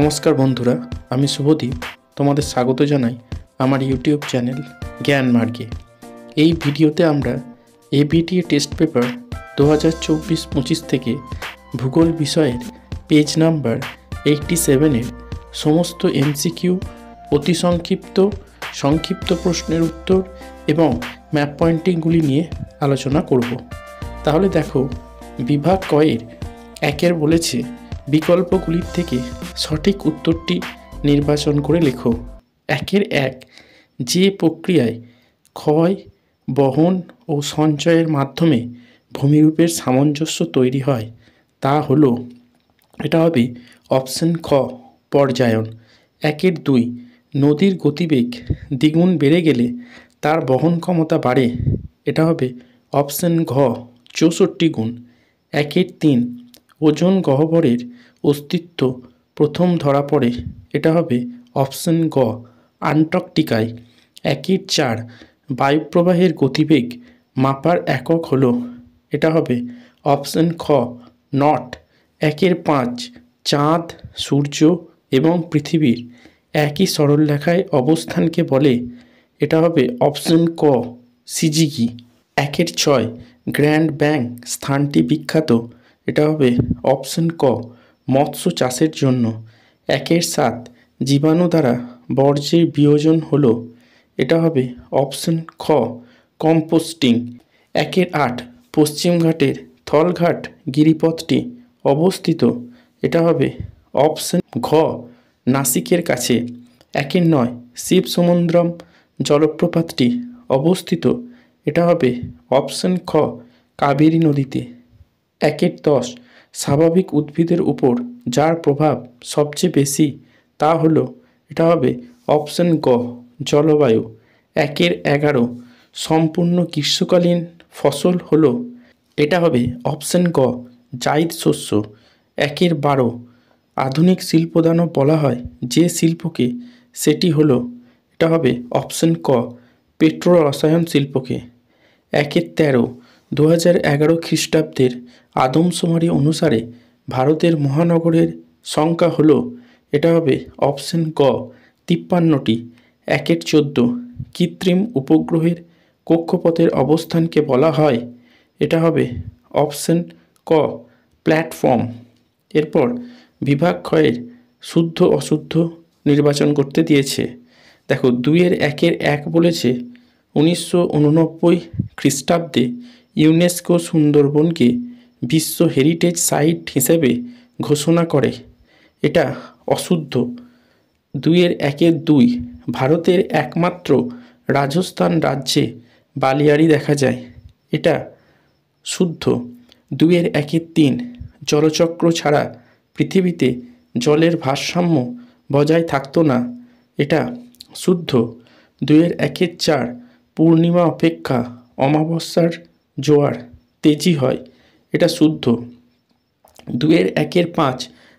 নমস্কার বন্ধুরা, আমি শুভদীপ। তোমাদের স্বাগত জানাই আমার ইউটিউব চ্যানেল জ্ঞান মার্গে। এই ভিডিওতে আমরা এবিটি টেস্ট পেপার 2024-25 থেকে ভূগোল বিষয়ের পেজ নাম্বার 87-এর সমস্ত এমসিকিউ, অতি সংক্ষিপ্ত প্রশ্নের উত্তর এবং ম্যাপ পয়েন্টিংগুলি নিয়ে আলোচনা করব। তাহলে দেখো, বিভাগ কয়ের একের বলেছে বিকল্পগুলির থেকে সঠিক উত্তরটি নির্বাচন করে লেখো। একের এক, যে প্রক্রিয়ায় ক্ষয়, বহন ও সঞ্চয়ের মাধ্যমে ভূমিরূপের সামঞ্জস্য তৈরি হয় তা হলো, এটা হবে অপশন খ, পর্যায়ন। একের দুই, নদীর গতিবেগ দ্বিগুণ বেড়ে গেলে তার বহন ক্ষমতা বাড়ে, এটা হবে অপশন ঘ, 64 গুণ। একের তিন, ওজন গহ্বরের অস্তিত্ব প্রথম ধরা পড়ে, এটা হবে অপশন গ, আন্টার্কটিকায়। একের চার, বায়ুপ্রবাহের গতিবেগ মাপার একক হলো, এটা হবে অপশন খ, নট। একের পাঁচ, চাঁদ, সূর্য এবং পৃথিবীর একই সরলরেখায় অবস্থানকে বলে, এটা হবে অপশন ক, সিজিগি। একের ছয়, গ্র্যান্ড ব্যাংক স্থানটি বিখ্যাত, এটা হবে অপশন ক, মৎস্য চাষের জন্য। একের সাত, জীবাণু দ্বারা বর্জ্যের বিয়োজন হলো, এটা হবে অপশন খ, কম্পোস্টিং। একের আট, পশ্চিমঘাটের থলঘাট গিরিপথটি অবস্থিত, এটা হবে অপশন ঘ, নাসিকের কাছে। একের নয়, শিবসমুদ্রম জলপ্রপাতটি অবস্থিত, এটা হবে অপশন খ, কাবেরী নদীতে। একের দশ, স্বাভাবিক উদ্ভিদের উপর যার প্রভাব সবচেয়ে বেশি তা হলো, এটা হবে অপশন গ, জলবায়ু। একের এগারো, সম্পূর্ণ গ্রীষ্মকালীন ফসল হলো, এটা হবে অপশন গ, জাইদ শস্য। একের বারো, আধুনিক শিল্পদানও বলা হয় যে শিল্পকে, সেটি হলো, এটা হবে অপশন ক, পেট্রো রসায়ন শিল্পকে। একের তেরো, 2011 খ্রিস্টাব্দের আদমশুমারি অনুসারে ভারতের মহানগরের সংখ্যা হলো, এটা হবে অপশন গ, 53টি। একের চোদ্দ, কৃত্রিম উপগ্রহের কক্ষপথের অবস্থানকে বলা হয়, এটা হবে অপশন ক, প্ল্যাটফর্ম। এরপর বিভাগ ক্ষয়ের শুদ্ধ অশুদ্ধ নির্বাচন করতে দিয়েছে। দেখো, দুইয়ের একের এক বলেছে 1989 খ্রিস্টাব্দে ইউনেস্কো সুন্দরবনকে বিশ্ব হেরিটেজ সাইট হিসেবে ঘোষণা করে, এটা অশুদ্ধ। দুইয়ের একের দুই, ভারতের একমাত্র রাজস্থান রাজ্যে বালিয়াড়ি দেখা যায়, এটা শুদ্ধ। দুইয়ের একের তিন, জলচক্র ছাড়া পৃথিবীতে জলের ভারসাম্য বজায় থাকতো না, এটা শুদ্ধ। দুইয়ের একের চার, পূর্ণিমা অপেক্ষা অমাবস্যার জোয়ার তেজি হয়, এটা শুদ্ধ। দুইয়ের একের পাঁচ,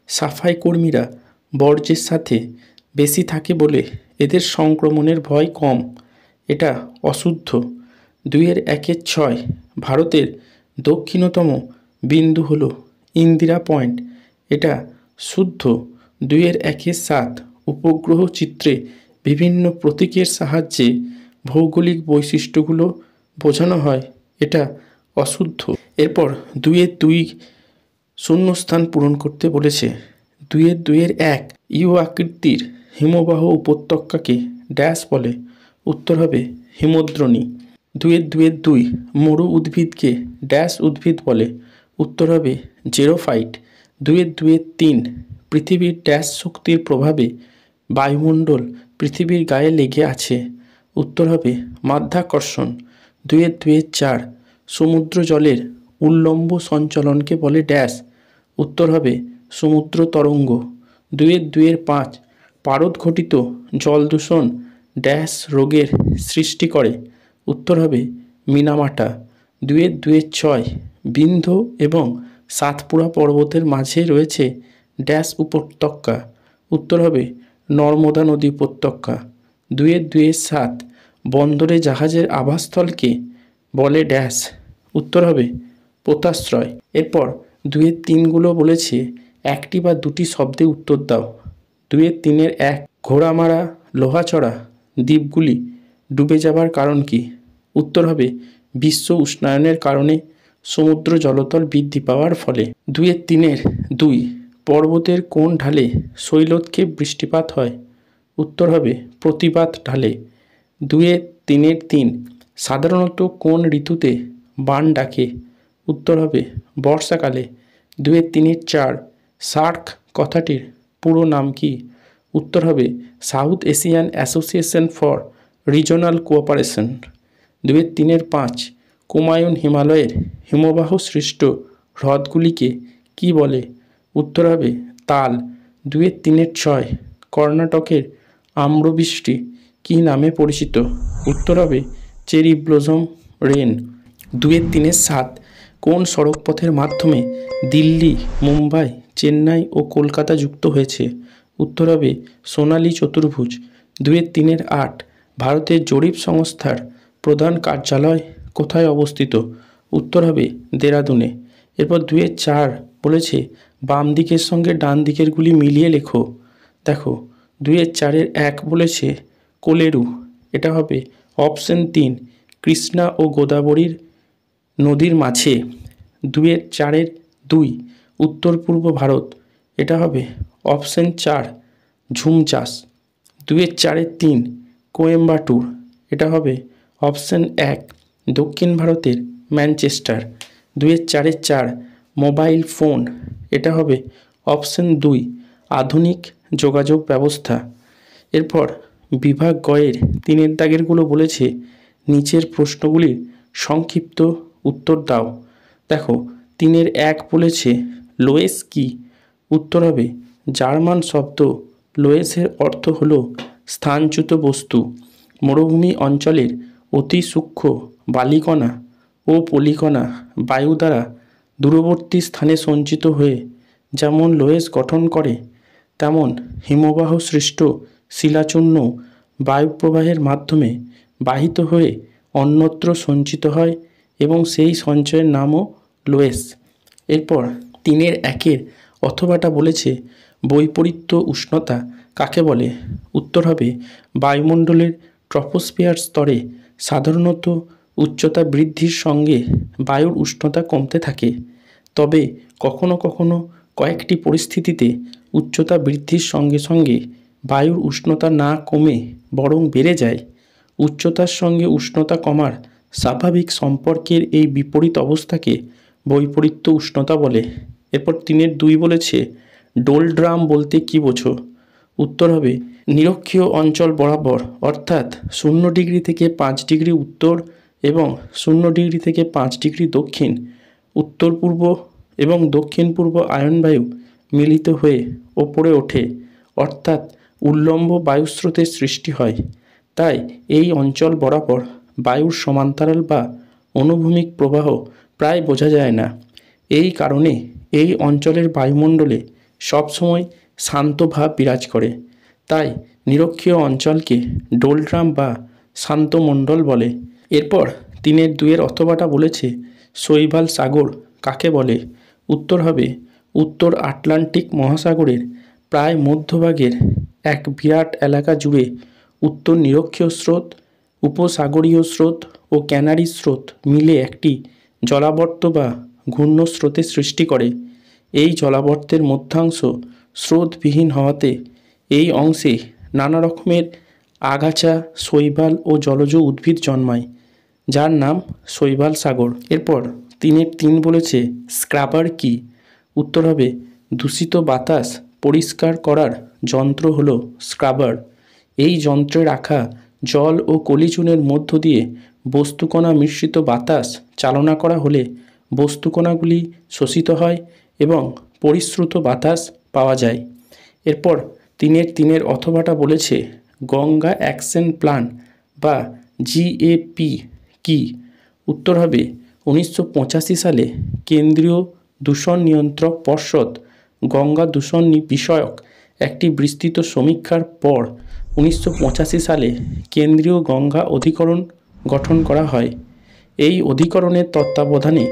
সাফাই কর্মীরা বর্জ্যের সাথে বেশি থাকে বলে এদের সংক্রমণের ভয় কম, এটা অশুদ্ধ। দুইয়ের একের ছয়, ভারতের দক্ষিণতম বিন্দু হলো ইন্দিরা পয়েন্ট, এটা শুদ্ধ। দুইয়ের একের সাত, উপগ্রহ চিত্রে বিভিন্ন প্রতীকের সাহায্যে ভৌগোলিক বৈশিষ্ট্যগুলো বোঝানো হয়, এটা অশুদ্ধ। এরপর দুইয়ের দুই, শূন্যস্থান পূরণ করতে বলেছে। দুইয়ের এক, ইউ আকৃতির হিমবাহ উপত্যকাকে ড্যাশ বলে, উত্তর হবে হিমদ্রোণী। দুইয়ের দুই, মরু উদ্ভিদকে ড্যাশ উদ্ভিদ বলে, উত্তর হবে জেরোফাইট। দুইয়ের তিন, পৃথিবীর ড্যাশ শক্তির প্রভাবে বায়ুমণ্ডল পৃথিবীর গায়ে লেগে আছে, উত্তর হবে মাধ্যাকর্ষণ। দুইয়ের চার, সমুদ্র জলের উল্লম্ব সঞ্চালনকে বলে ড্যাশ, উত্তর হবে সমুদ্র তরঙ্গ। দুইয়ের পাঁচ, পারদ ঘটিত জল দূষণ ড্যাশ রোগের সৃষ্টি করে, উত্তর হবে মিনামাটা। দুইয়ের ছয়, বিন্ধ্য এবং সাতপুরা পর্বতের মাঝে রয়েছে ড্যাশ উপত্যকা, উত্তর হবে নর্মদা নদী উপত্যকা। দুইয়ের সাত, বন্দরে জাহাজের আবাসস্থলকে বলে ড্যাশ, উত্তর হবে পোতাশ্রয়। এরপর দুইয়ের তিনগুলো বলেছে একটি বা দুটি শব্দে উত্তর দাও। 2-এর 3-এর 1 ঘোড়ামারা লোহাচড়া দ্বীপগুলি ডুবে যাবার কারণ কি? উত্তর হবে বিশ্ব উষ্ণায়নের কারণে সমুদ্র জলতল বৃদ্ধি পাওয়ার ফলে। 2-এর 3-এর 2 পর্বতের কোন ঢালে শৈলোৎক্ষেপ বৃষ্টিপাত হয়? উত্তর হবে প্রতিপাত ঢালে। 2-এর 3-এর 3 সাধারণত কোন ঋতুতে বান ডাকে? উত্তর হবে বর্ষাকালে। 2-এর 3-এর 4 সার্ক কথাটির পুরো নাম কি? উত্তর হবে South Asian Association for Regional Cooperation. 2-এর 3-এর 5 কুমায়ুন হিমালয়ের হিমবাহ সৃষ্ট হ্রদগুলিকে কি বলে? উত্তর হবে তাল। 2-এর 3-এর 6 কর্ণাটকের আম্রবৃষ্টি কি নামে পরিচিত? উত্তর হবে চেরি ব্লসম রেন। 2-এর 3-এর 7 কোন সড়কপথের মাধ্যমে দিল্লি, মুম্বাই, চেন্নাই ও কলকাতা যুক্ত হয়েছে? উত্তর হবে সোনালী চতুর্ভুজ। 2-এর 3-এর 8 ভারতের জরিপ সংস্থার প্রধান কার্যালয় কোথায় অবস্থিত? উত্তর হবে দেরাদুনে। এরপর 2-এর 4 বলেছে বাম দিকের সঙ্গে ডান দিকেরগুলি মিলিয়ে লেখো। দেখো 2-এর 4-এর 1 বলেছে কোলেরু, এটা হবে অপশন 3 কৃষ্ণা ও গোদাবরীর নদীর মাঝে। 2-এর 4-এর 2 উত্তর পূর্ব ভারত, এটা হবে অপশন 4 ঝুম চাষ। 2-এর 4-এর 3 কোয়েম্বাটুর, এটা হবে অপশন 1 দক্ষিণ ভারতের ম্যানচেস্টার। 2-এর 4-এর 4 মোবাইল ফোন, এটা হবে অপশন 2 আধুনিক যোগাযোগ ব্যবস্থা। এরপর বিভাগ গয়ের 3-এর দাগেরগুলো বলেছে নিচের প্রশ্নগুলির সংক্ষিপ্ত উত্তর দাও। দেখো 3-এর 1 বলেছে লোয়েস কি? উত্তর হবে জার্মান শব্দ লোয়েসের অর্থ হলো স্থানচ্যুত বস্তু। মরুভূমি অঞ্চলের অতি সূক্ষ্ম বালিকণা ও পলিকণা বায়ু দ্বারা দূরবর্তী স্থানে সঞ্চিত হয়ে যেমন লোয়েস গঠন করে, তেমন হিমবাহ সৃষ্ট শিলাচূর্ণ বায়ুপ্রবাহের মাধ্যমে বাহিত হয়ে অন্যত্র সঞ্চিত হয় এবং সেই সঞ্চয়ের নামও লোয়েস। এরপর 3-এর 1-এর অথবাটা বলেছে বৈপরীত্য উষ্ণতা কাকে বলে? উত্তর হবে বায়ুমণ্ডলের ট্রপোস্ফিয়ার স্তরে সাধারণত উচ্চতা বৃদ্ধির সঙ্গে বায়ুর উষ্ণতা কমতে থাকে, তবে কখনো কখনো কয়েকটি পরিস্থিতিতে উচ্চতা বৃদ্ধির সঙ্গে সঙ্গে বায়ুর উষ্ণতা না কমে বরং বেড়ে যায়। উচ্চতার সঙ্গে উষ্ণতা কমার স্বাভাবিক সম্পর্কের এই বিপরীত অবস্থাকে বৈপরীত্য উষ্ণতা বলে। এরপর 3-এর 2 বলেছে ডোলড্রাম বলতে কি বোঝো? উত্তর হবে নিরক্ষীয় অঞ্চল বরাবর, অর্থাৎ 0 ডিগ্রি থেকে 5 ডিগ্রি উত্তর এবং 0 ডিগ্রি থেকে 5 ডিগ্রি দক্ষিণ, উত্তর পূর্ব এবং দক্ষিণ পূর্ব আয়নবায়ু মিলিত হয়ে ওপরে ওঠে, অর্থাৎ উল্লম্ব বায়ুস্রোতের সৃষ্টি হয়। তাই এই অঞ্চল বরাবর বায়ুর সমান্তরাল বা অনুভূমিক প্রবাহ প্রায় বোঝা যায় না। এই কারণে এই অঞ্চলের বায়ুমণ্ডলে সবসময় শান্ত ভাব বিরাজ করে। তাই নিরক্ষীয় অঞ্চলকে ডোলড্রাম বা শান্ত মণ্ডল বলে। এরপর 3-এর 2-এর অথবাটা বলেছে শৈবাল সাগর কাকে বলে? উত্তর হবে উত্তর আটলান্টিক মহাসাগরের প্রায় মধ্যভাগের এক বিরাট এলাকা জুড়ে উত্তর নিরক্ষীয় স্রোত, উপসাগরীয় স্রোত ও ক্যানারি স্রোত মিলে একটি জলাবর্ত বা ঘূর্ণ স্রোতের সৃষ্টি করে। এই জলাবর্তের মধ্যাংশ স্রোতবিহীন হওয়াতে এই অংশে নানা রকমের আগাছা, শৈবাল ও জলজ উদ্ভিদ জন্মায়, যার নাম শৈবাল সাগর। এরপর 3-এর 3 বলেছে স্ক্রাবার কি? উত্তর হবে দূষিত বাতাস পরিষ্কার করার যন্ত্র হলো স্ক্রাবার। এই যন্ত্রে রাখা জল ও কলিচুনের মধ্য দিয়ে বস্তুকণা মিশ্রিত বাতাস চালনা করা হলে বস্তুকণাগুলি শোষিত হয় এবং পরিশ্রুত বাতাস পাওয়া যায়। এরপর 3-এর 3-এর অথবাটা বলেছে গঙ্গা অ্যাকশন প্ল্যান বা GAP কি? উত্তর হবে 1985 সালে কেন্দ্রীয় দূষণ নিয়ন্ত্রক পর্ষদ গঙ্গা দূষণ বিষয়ক একটি বিস্তৃত সমীক্ষার পর 1985 সালে কেন্দ্রীয় গঙ্গা অধিকরণ গঠন করা হয়। এই অধিকরণের তত্ত্বাবধানে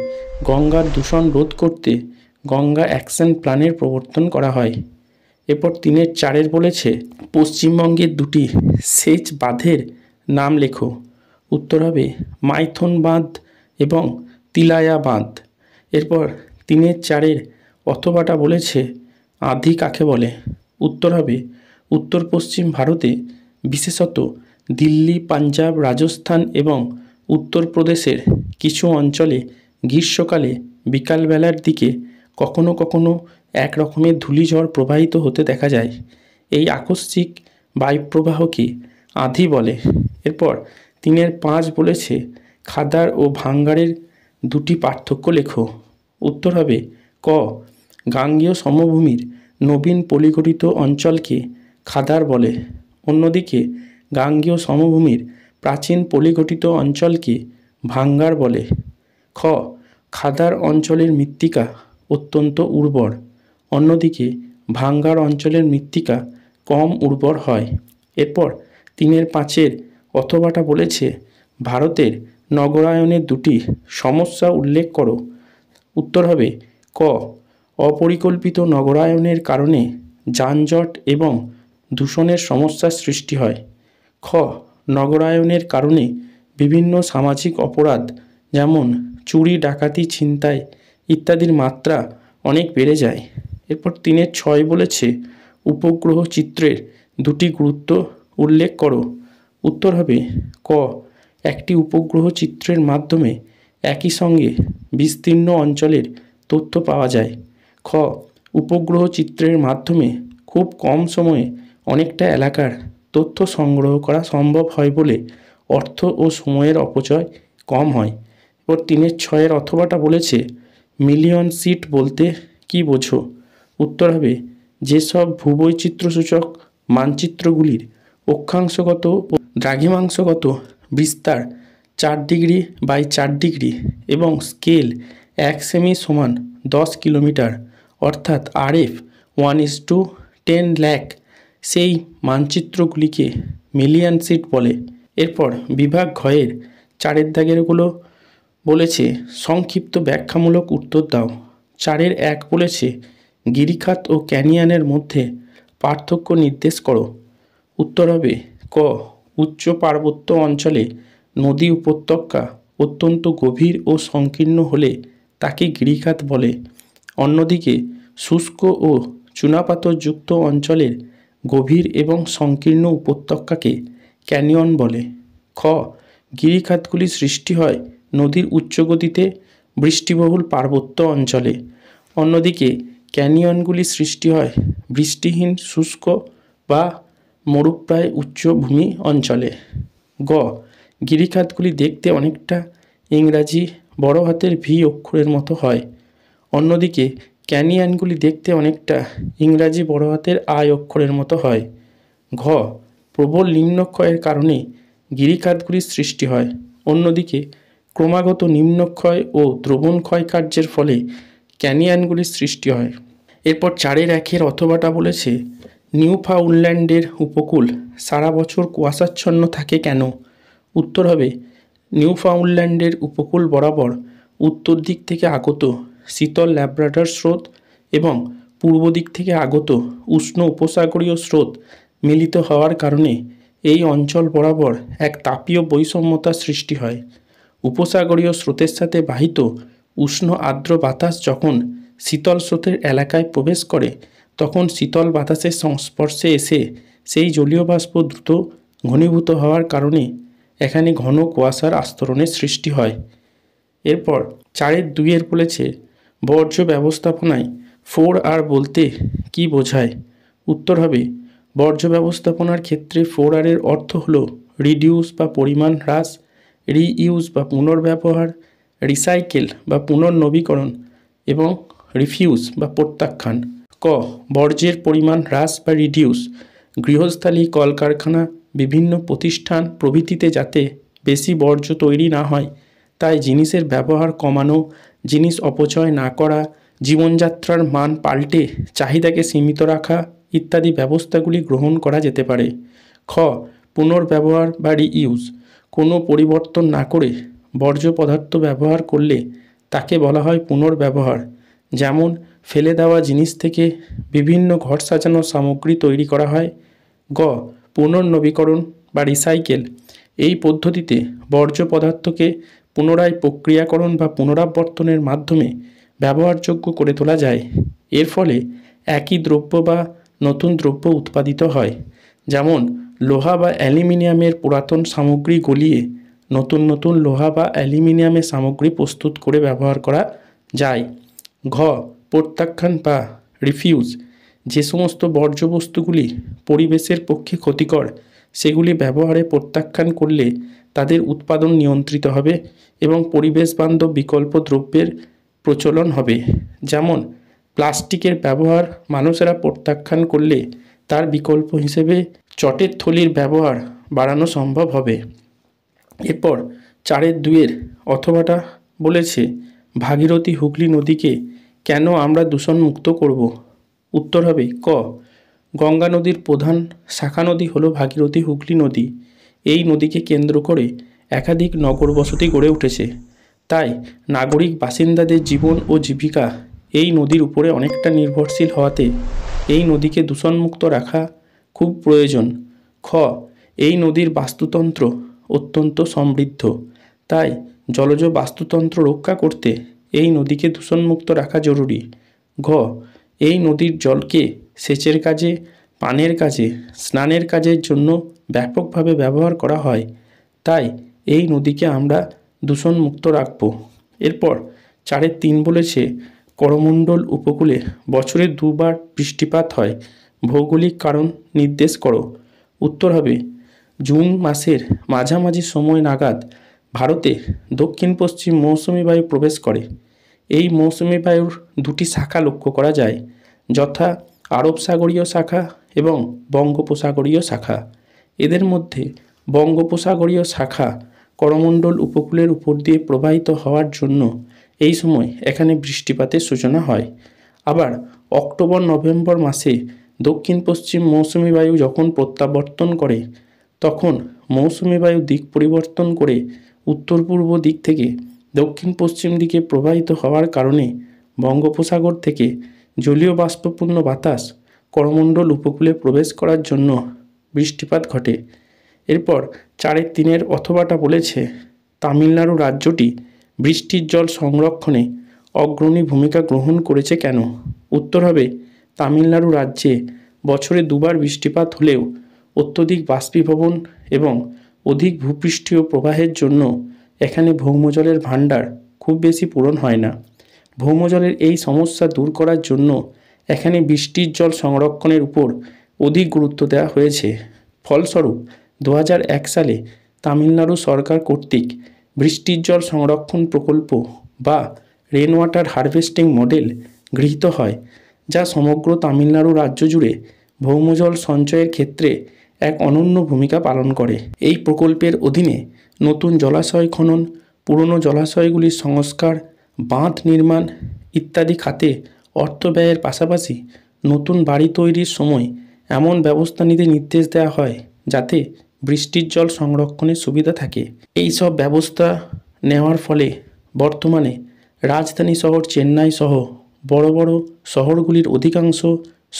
গঙ্গার দূষণ রোধ করতে গঙ্গা অ্যাকশন প্ল্যানের প্রবর্তন করা হয়। এরপর 3-4 বলেছে পশ্চিমবঙ্গের দুটি সেচ বাঁধের নাম লেখো। উত্তর হবে মাইথন বাঁধ এবং তিলায়া বাঁধ। এরপর 3-4 অথবাটা বলেছে আঁধি কাকে বলে। উত্তর হবে উত্তর পশ্চিম ভারতে বিশেষত দিল্লি, পাঞ্জাব, রাজস্থান এবং উত্তরপ্রদেশের কিছু অঞ্চলে গ্রীষ্মকালে বিকালবেলার দিকে কখনো কখনো এক রকমের ধূলিঝড় প্রবাহিত হতে দেখা যায়। এই আকস্মিক বায়ুপ্রবাহকে আঁধি বলে। এরপর 3-5 বলেছে খাদার ও ভাঙ্গারের দুটি পার্থক্য লেখো। উত্তর হবে ক গাঙ্গেয় সমভূমির নবীন পলিগঠিত অঞ্চলকে খাদার বলে, অন্যদিকে গাঙ্গেয় সমভূমির প্রাচীন পলিগঠিত অঞ্চলকে ভাঙ্গার বলে। খ খাদার অঞ্চলের মৃত্তিকা অত্যন্ত উর্বর, অন্যদিকে ভাঙ্গার অঞ্চলের মৃত্তিকা কম উর্বর হয়। এরপর 3-5 অথবাটা বলেছে ভারতের নগরায়নের দুটি সমস্যা উল্লেখ করো। উত্তর হবে ক অপরিকল্পিত নগরায়নের কারণে যানজট এবং দূষণের সমস্যার সৃষ্টি হয়। খ নগরায়নের কারণে বিভিন্ন সামাজিক অপরাধ যেমন চুরি, ডাকাতি, ছিনতাই ইত্যাদির মাত্রা অনেক বেড়ে যায়। এরপর 3-6 বলেছে উপগ্রহ চিত্রের দুটি গুরুত্ব উল্লেখ করো। উত্তর হবে ক একটি উপগ্রহ চিত্রের মাধ্যমে একই সঙ্গে বিস্তীর্ণ অঞ্চলের তথ্য পাওয়া যায়। খ উপগ্রহ চিত্রের মাধ্যমে খুব কম সময়ে অনেকটা এলাকার তথ্য সংগ্রহ করা সম্ভব হয় বলে অর্থ ও সময়ের অপচয় কম হয়। এরপর 3-6 অথবাটা বলেছে মিলিয়ন সিট বলতে কি বোঝো। উত্তর হবে যেসব ভূবৈচিত্র্যসূচক মানচিত্রগুলির অক্ষাংশগত ও দ্রাঘিমাংশগত বিস্তার 4 ডিগ্রি বাই 4 ডিগ্রি এবং স্কেল 1 সেমি সমান 10 কিলোমিটার অর্থাৎ RF 1:10 লাখ, সেই মানচিত্রগুলিকে মিলিয়ন সিট বলে। এরপর বিভাগ ঘয়ের 4 দাগেরগুলো বলেছে সংক্ষিপ্ত ব্যাখ্যামূলক উত্তর দাও। 4-1 বলেছে গিরিখাত ও ক্যানিয়নের মধ্যে পার্থক্য নির্দেশ করো। উত্তর হবে ক উচ্চ পার্বত্য অঞ্চলে নদী উপত্যকা অত্যন্ত গভীর ও সংকীর্ণ হলে তাকে গিরিখাত বলে, অন্যদিকে শুষ্ক ও চুনাপাথরযুক্ত অঞ্চলের গভীর এবং সংকীর্ণ উপত্যকাকে ক্যানিয়ন বলে। খ গিরিখাতগুলি সৃষ্টি হয় নদীর উচ্চগতিতে বৃষ্টিবহুল পার্বত্য অঞ্চলে, অন্যদিকে ক্যানিয়নগুলি সৃষ্টি হয় বৃষ্টিহীন শুষ্ক বা মরুপ্রায় উচ্চভূমি অঞ্চলে। গ গিরিখাতগুলি দেখতে অনেকটা ইংরাজি বড় হাতের ভি অক্ষরের মতো হয়, অন্যদিকে ক্যানিয়নগুলি দেখতে অনেকটা ইংরাজি বড় হাতের আই অক্ষরের মতো হয়। ঘ প্রবল নিম্নক্ষয়ের কারণে গিরিখাতগুলির সৃষ্টি হয়, অন্যদিকে ক্রমাগত নিম্নক্ষয় ও দ্রবণক্ষয় কার্যের ফলে ক্যানিয়নগুলির সৃষ্টি হয়। এরপর 4-1 অথবাটা বলেছে নিউফাউন্ডল্যান্ডের উপকূল সারা বছর কুয়াশাচ্ছন্ন থাকে কেন। উত্তর হবে নিউফাউন্ডল্যান্ডের উপকূল বরাবর উত্তর দিক থেকে আগত শীতল ল্যাব্রাডর স্রোত এবং পূর্ব দিক থেকে আগত উষ্ণ উপসাগরীয় স্রোত মিলিত হওয়ার কারণে এই অঞ্চল বরাবর এক তাপীয় বৈষম্যতার সৃষ্টি হয়। উপসাগরীয় স্রোতের সাথে বাহিত উষ্ণ আর্দ্র বাতাস যখন শীতল স্রোতের এলাকায় প্রবেশ করে তখন শীতল বাতাসের সংস্পর্শে এসে সেই জলীয় বাষ্প দ্রুত ঘনীভূত হওয়ার কারণে এখানে ঘন কুয়াশার আস্তরণের সৃষ্টি হয়। এরপর 4-2 বলেছে বর্জ্য ব্যবস্থাপনায় 4R বলতে কি বোঝায়। উত্তর হবে বর্জ্য ব্যবস্থাপনার ক্ষেত্রে 4R এর অর্থ হলো রিডিউস বা পরিমাণ হ্রাস, রিইউজ বা পুনর্ব্যবহার, রিসাইকেল বা পুনর্নবীকরণ এবং রিফিউজ বা প্রত্যাখ্যান। ক বর্জ্যের পরিমাণ হ্রাস বা রিডিউস গৃহস্থালী, কলকারখানা, বিভিন্ন প্রতিষ্ঠান প্রভৃতিতে যাতে বেশি বর্জ্য তৈরি না হয় তাই জিনিসের ব্যবহার কমানো, জিনিস অপচয় না করা, জীবনযাত্রার মান পাল্টে চাহিদাকে সীমিত রাখা ইত্যাদি ব্যবস্থাগুলি গ্রহণ করা যেতে পারে। খ পুনর্ব্যবহার বা রিইউজ কোনো পরিবর্তন না করে বর্জ্য পদার্থ ব্যবহার করলে তাকে বলা হয় পুনর্ব্যবহার, যেমন ফেলে দেওয়া জিনিস থেকে বিভিন্ন ঘর সাজানোর সামগ্রী তৈরি করা হয়। গ. পুনর্নবীকরণ বা রিসাইকেল। এই পদ্ধতিতে বর্জ্য পদার্থকে পুনরায় প্রক্রিয়াকরণ বা পুনরাবর্তনের মাধ্যমে ব্যবহারযোগ্য করে তোলা যায়। এর ফলে একই দ্রব্য বা নতুন দ্রব্য উৎপাদিত হয়। যেমন লোহা বা অ্যালুমিনিয়ামের পুরাতন সামগ্রী গলিয়ে নতুন নতুন লোহা বা অ্যালুমিনিয়ামের সামগ্রী প্রস্তুত করে ব্যবহার করা যায়। ঘ. প্রত্যাখ্যান বা রিফিউজ। যে সমস্ত বর্জ্যবস্তুগুলি পরিবেশের পক্ষে ক্ষতিকর সেগুলি ব্যবহারে প্রত্যাখ্যান করলে তাদের উৎপাদন নিয়ন্ত্রিত হবে এবং পরিবেশবান্ধব বিকল্প দ্রব্যের প্রচলন হবে। যেমন প্লাস্টিকের ব্যবহার মানুষেরা প্রত্যাখ্যান করলে তার বিকল্প হিসেবে চটের থলির ব্যবহার বাড়ানো সম্ভব হবে। এরপর 4-2 অথবাটা বলেছে, ভাগীরথী হুগলি নদীকে কেন আমরা দূষণমুক্ত করব? উত্তর হবে ক. গঙ্গা নদীর প্রধান শাখা নদী হলো ভাগীরথী হুগলি নদী। এই নদীকে কেন্দ্র করে একাধিক নগর বসতি গড়ে উঠেছে। তাই নাগরিক বাসিন্দাদের জীবন ও জীবিকা এই নদীর উপরে অনেকটা নির্ভরশীল হওয়াতে এই নদীকে দূষণমুক্ত রাখা খুব প্রয়োজন। খ. এই নদীর বাস্তুতন্ত্র অত্যন্ত সমৃদ্ধ। তাই জলজ বাস্তুতন্ত্র রক্ষা করতে এই নদীকে দূষণমুক্ত রাখা জরুরি। ঘ. এই নদীর জলকে সেচের কাজে, পানের কাজে, স্নানের কাজের জন্য ব্যাপকভাবে ব্যবহার করা হয়। তাই এই নদীকে আমরা দূষণমুক্ত রাখব। এরপর 4-3 বলেছে, করমণ্ডল উপকূলে বছরে 2 বার বৃষ্টিপাত হয়। ভৌগোলিক কারণ নির্দেশ করো। উত্তর হবে জুন মাসের মাঝামাঝি সময় নাগাদ ভারতে দক্ষিণ পশ্চিম মৌসুমি বায়ু প্রবেশ করে। এই মৌসুমি বায়ুর 2টি শাখা লক্ষ্য করা যায়, যথা আরব সাগরীয় শাখা এবং বঙ্গোপসাগরীয় শাখা। এদের মধ্যে বঙ্গোপসাগরীয় শাখা করমণ্ডল উপকূলের উপর দিয়ে প্রবাহিত হওয়ার জন্য এই সময় এখানে বৃষ্টিপাতের সূচনা হয়। আবার অক্টোবর-নভেম্বর মাসে দক্ষিণ পশ্চিম মৌসুমি বায়ু যখন প্রত্যাবর্তন করে তখন মৌসুমি বায়ু দিক পরিবর্তন করে উত্তর পূর্ব দিক থেকে দক্ষিণ পশ্চিম দিকে প্রবাহিত হওয়ার কারণে বঙ্গোপসাগর থেকে জলীয় বাষ্পপূর্ণ বাতাস করমণ্ডল উপকূলে প্রবেশ করার জন্য বৃষ্টিপাত ঘটে। এরপর 4-3 অথবাটা বলেছে, তামিলনাড়ু রাজ্যটি বৃষ্টির জল সংরক্ষণে অগ্রণী ভূমিকা গ্রহণ করেছে কেন? উত্তর হবে তামিলনাড়ু রাজ্যে বছরে 2 বার বৃষ্টিপাত হলেও অত্যধিক বাষ্পীভবন এবং অধিক ভূপৃষ্ঠীয় প্রবাহের জন্য এখানে ভৌমজলের ভাণ্ডার খুব বেশি পূরণ হয় না। ভৌমজলের এই সমস্যা দূর করার জন্য এখানে বৃষ্টির জল সংরক্ষণের উপর অধিক গুরুত্ব দেওয়া হয়েছে। ফলস্বরূপ 2001 সালে তামিলনাড়ু সরকার কর্তৃক বৃষ্টির জল সংরক্ষণ প্রকল্প বা রেন ওয়াটার হারভেস্টিং মডেল গৃহীত হয়, যা সমগ্র তামিলনাড়ু রাজ্য জুড়ে ভৌমজল সঞ্চয়ের ক্ষেত্রে এক অনন্য ভূমিকা পালন করে। এই প্রকল্পের অধীনে নতুন জলাশয় খনন, পুরনো জলাশয়গুলির সংস্কার, বাঁধ নির্মাণ ইত্যাদি খাতে অর্থ ব্যয়ের পাশাপাশি নতুন বাড়ি তৈরির সময় এমন ব্যবস্থা নিতে নির্দেশ দেওয়া হয় যাতে বৃষ্টির জল সংরক্ষণের সুবিধা থাকে। এই সব ব্যবস্থা নেওয়ার ফলে বর্তমানে রাজধানী শহর চেন্নাই সহ বড় বড় শহরগুলির অধিকাংশ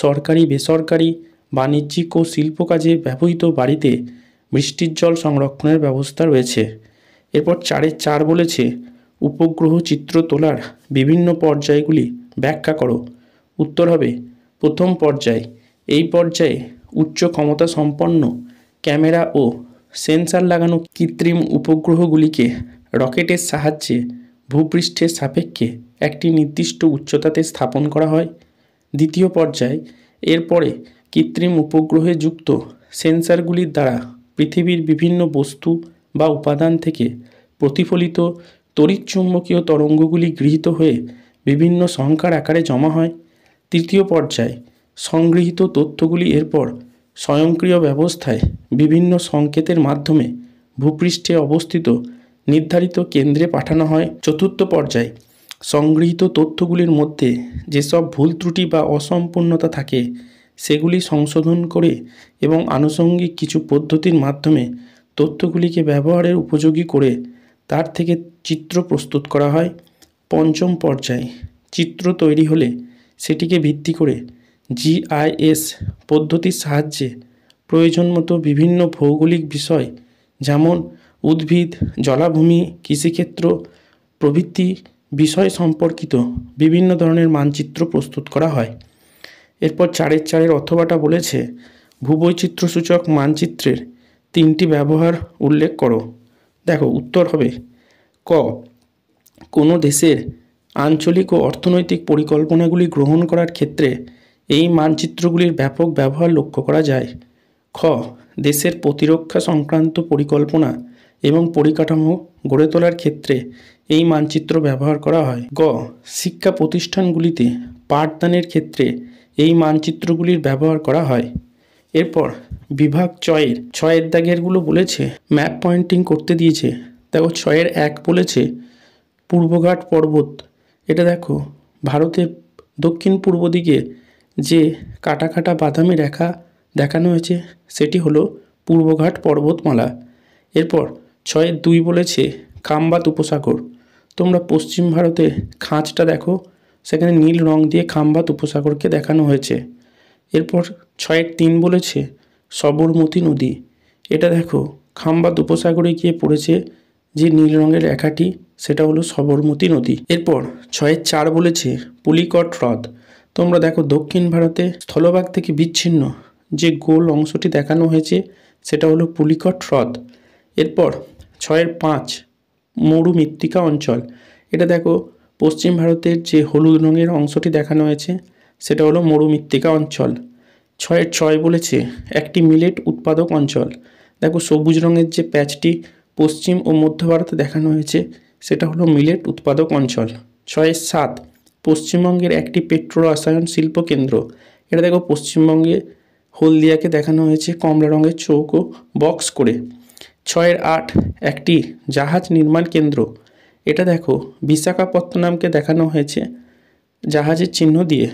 সরকারি, বেসরকারি, বাণিজ্যিক ও শিল্প কাজে ব্যবহৃত বাড়িতে বৃষ্টির জল সংরক্ষণের ব্যবস্থা রয়েছে। এরপর 4-4 বলেছে, উপগ্রহ চিত্র তোলার বিভিন্ন পর্যায়গুলি ব্যাখ্যা করো। উত্তর হবে প্রথম পর্যায়। এই পর্যায়ে উচ্চ ক্ষমতা সম্পন্ন ক্যামেরা ও সেন্সর লাগানো কৃত্রিম উপগ্রহগুলিকে রকেটের সাহায্যে ভূপৃষ্ঠের সাপেক্ষে একটি নির্দিষ্ট উচ্চতাতে স্থাপন করা হয়। দ্বিতীয় পর্যায়, এরপরে কৃত্রিম উপগ্রহে যুক্ত সেন্সরগুলির দ্বারা পৃথিবীর বিভিন্ন বস্তু বা উপাদান থেকে প্রতিফলিত তড়িৎচুম্বকীয় তরঙ্গগুলি গৃহীত হয়ে বিভিন্ন সংখ্যার আকারে জমা হয়। তৃতীয় পর্যায়, সংগৃহীত তথ্যগুলি এরপর স্বয়ংক্রিয় ব্যবস্থায় বিভিন্ন সংকেতের মাধ্যমে ভূপৃষ্ঠে অবস্থিত নির্ধারিত কেন্দ্রে পাঠানো হয়। চতুর্থ পর্যায়ে, সংগৃহীত তথ্যগুলির মধ্যে যেসব ভুল ত্রুটি বা অসম্পূর্ণতা থাকে সেগুলি সংশোধন করে এবং আনুষঙ্গিক কিছু পদ্ধতির মাধ্যমে তথ্যগুলিকে ব্যবহারের উপযোগী করে তার থেকে চিত্র প্রস্তুত করা হয়। পঞ্চম পর্যায়ে, চিত্র তৈরি হলে সেটিকে ভিত্তি করে GIS পদ্ধতির সাহায্যে প্রয়োজন মতো বিভিন্ন ভৌগোলিক বিষয় যেমন উদ্ভিদ, জলাভূমি, কৃষিক্ষেত্র প্রভৃতি বিষয় সম্পর্কিত বিভিন্ন ধরনের মানচিত্র প্রস্তুত করা হয়। এরপর 4-4 অথবাটা বলেছে ভূবৈচিত্র্যসূচক মানচিত্রের 3টি ব্যবহার উল্লেখ করো। দেখো উত্তর হবে ক, কোনো দেশের আঞ্চলিক ও অর্থনৈতিক পরিকল্পনাগুলি গ্রহণ করার ক্ষেত্রে এই মানচিত্রগুলির ব্যাপক ব্যবহার লক্ষ্য করা যায়। খ, দেশের প্রতিরক্ষা সংক্রান্ত পরিকল্পনা এবং পরিকাঠামো গড়ে তোলার ক্ষেত্রে এই মানচিত্র ব্যবহার করা হয়। গ, শিক্ষা প্রতিষ্ঠানগুলিতে পাঠদানের ক্ষেত্রে এই মানচিত্রগুলির ব্যবহার করা হয়। এরপর বিভাগ 6-এর দাগেরগুলো বলেছে ম্যাপ পয়েন্টিং করতে দিয়েছে। দেখো 6-1 বলেছে পূর্বঘাট পর্বত। এটা দেখো ভারতের দক্ষিণ পূর্ব দিকে যে কাটা কাটা বাদামি রেখা দেখানো হয়েছে সেটি হলো পূর্বঘাট পর্বতমালা। এরপর 6-2 বলেছে খামবাত উপসাগর। তোমরা পশ্চিম ভারতে খাঁজটা দেখো, সেখানে নীল রং দিয়ে খামবাত উপসাগরকে দেখানো হয়েছে। এরপর 6-3 বলেছে সবরমতী নদী। এটা দেখো খামবাত উপসাগরে গিয়ে পড়েছে যে নীল রঙের রেখাটি, সেটা হলো সবরমতী নদী। এরপর 6-4 বলেছে পুলিকট হ্রদ। তোমরা দেখো দক্ষিণ ভারতে স্থলভাগ থেকে বিচ্ছিন্ন যে গোল অংশটি দেখানো হয়েছে সেটা হলো পুলিকট হ্রদ। এরপর 6-5 মরুমৃত্তিকা অঞ্চল। এটা দেখো পশ্চিম ভারতের যে হলুদ রঙের অংশটি দেখানো হয়েছে সেটা হলো মরুমৃত্তিকা অঞ্চল। 6-6 বলেছে একটি মিলেট উৎপাদক অঞ্চল। দেখো সবুজ রঙের যে প্যাচটি পশ্চিম ও মধ্য ভারতে দেখানো হয়েছে সেটা হলো মিলেট উৎপাদক অঞ্চল। 6-7 পশ্চিমবঙ্গের একটি পেট্রো রসায়ন শিল্প কেন্দ্র। এটা দেখো পশ্চিমবঙ্গে হলদিয়াকে দেখানো হয়েছে কমলা রঙের চৌকো বক্স করে। 6-8 একটি জাহাজ নির্মাণ কেন্দ্র। এটা দেখো বিশাখাপত্তনমকে দেখানো হয়েছে জাহাজের চিহ্ন দিয়ে।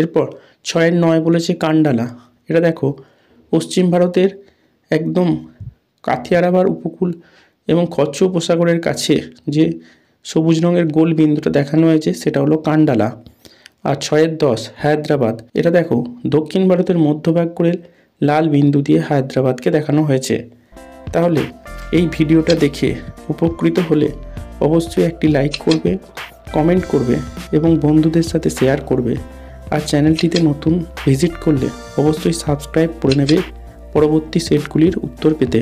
এরপর 6-9 বলেছে কান্ডালা। এটা দেখো পশ্চিম ভারতের একদম কাথিয়ারাবার উপকূল এবং কচ্ছ উপসাগরের কাছে যে সবুজ রঙের গোল বিন্দুটা দেখানো হয়েছে সেটা হলো কান্ডালা। আর 6-10 হায়দ্রাবাদ। এটা দেখো দক্ষিণ ভারতের মধ্যভাগ করে লাল বিন্দু দিয়ে হায়দ্রাবাদকে দেখানো হয়েছে। তাহলে এই ভিডিওটা দেখে উপকৃত হলে অবশ্যই একটি লাইক করবে, কমেন্ট করবে এবং বন্ধুদের সাথে শেয়ার করবে। আর চ্যানেলটিতে নতুন ভিজিট করলে অবশ্যই সাবস্ক্রাইব করে নেবে পরবর্তী সেটগুলির উত্তর পেতে।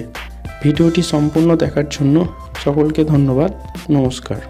ভিডিওটি সম্পূর্ণ দেখার জন্য সকলকে ধন্যবাদ। নমস্কার।